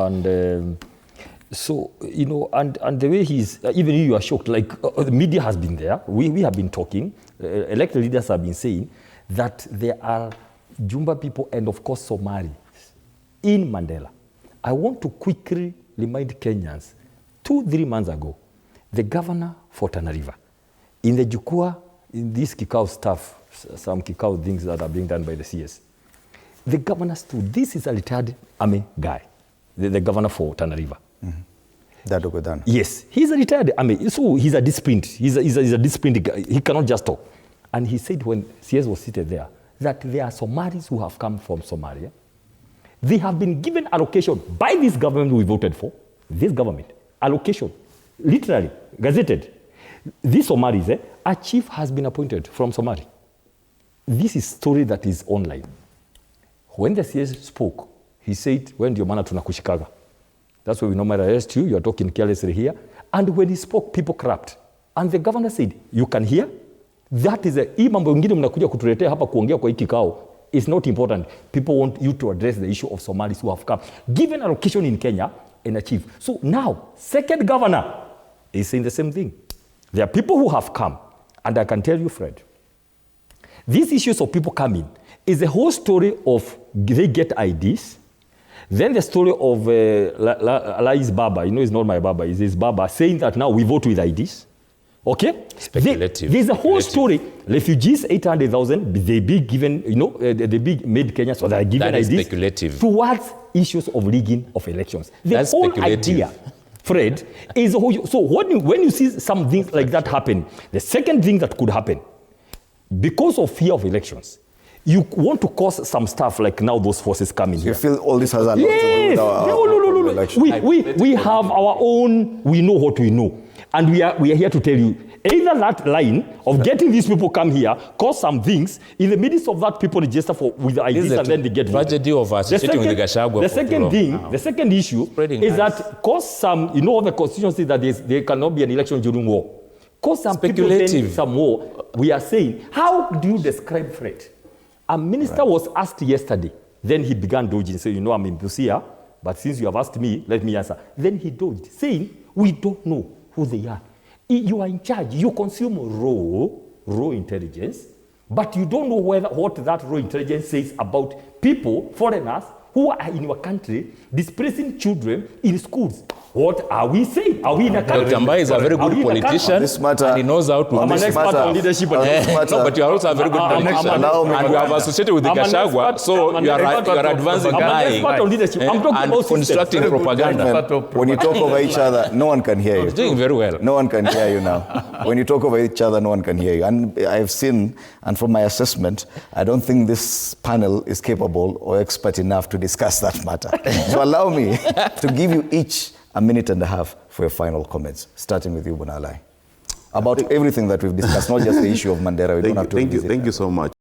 And so, you know, and the way he's, even you are shocked, like the media has been there. We have been talking, elected leaders have been saying that there are Jumba people and of course Somalis in Mandela. I want to quickly remind Kenyans, 2-3 months ago, the governor for Tana River, in the Jukua, in this Kikau stuff, some Kikau things that are being done by the CS, the governor stood, this is a retired army guy, the governor for Tana River. Mm-hmm. Yes, he's a retired army, so he's a disciplined, he's a disciplined guy, he cannot just talk. And he said when CS was seated there, that there are Somalis who have come from Somalia. They have been given allocation by this government we voted for, this government, allocation, literally, gazetted. These Somalis, a chief has been appointed from Somali. This is story that is online. When the CS spoke, he said, when do you mana tunakushikaga? That's why we normally arrest you, you are talking carelessly here. And when he spoke, people clapped. And the governor said, you can hear? That is hii mambo ingine mnakuja kutuletea hapa kuongea kwa hiki kikao. It's not important. People want you to address the issue of Somalis who have come, given a location in Kenya and achieve. So now, second governor is saying the same thing. There are people who have come, and I can tell you, Fred, these issues of people coming is a whole story of they get IDs, then the story of Lai's Baba, you know, it's not my Baba, it's his Baba, saying that now we vote with IDs. Okay? There's a whole story. Refugees, 800,000, they be given, you know, they be made Kenya, so they are given IDs towards issues of rigging of elections. The whole idea, Fred, is so when you see some things like that happen, the second thing that could happen, because of fear of elections, you want to cause some stuff like now those forces coming here. You feel all this has a lot to do with our election. We have our own, we know what we know. And we are here to tell you, either that line of getting these people come here, cause some things, in the midst of that people register for with the IDs and then they get tragedy of associating with the Gachagua. The second thing, the second issue is that cause some, you know, the constituency that there cannot be an election during war. Cause some people then some war. We are saying, how do you describe Fred? A minister was asked yesterday, then he began dodging, saying, you know, I'm in Busia, but since you have asked me, let me answer. Then he dodged, saying, we don't know who they are. You are in charge. You consume raw intelligence, but you don't know what that raw intelligence says about people, foreigners, who are in your country, displacing children in schools. What are we saying? Are we in a country? Dr.Mbae is a very good politician, and he knows how to... I'm an expert on leadership. No, but you are also a very good politician, and you have associated with the Gachagua, so you are advancing lying and constructing propaganda. When you talk over each other, no one can hear you. He's doing very well. No one can hear you now. When you talk over each other, no one can hear you. And I've seen, and from my assessment, I don't think this panel is capable or expert enough to discuss that matter. So allow me to give you each a minute and a half for your final comments, starting with you, Bunalai, about everything that we've discussed, not just the issue of Mandela. We don't have to thank you so much.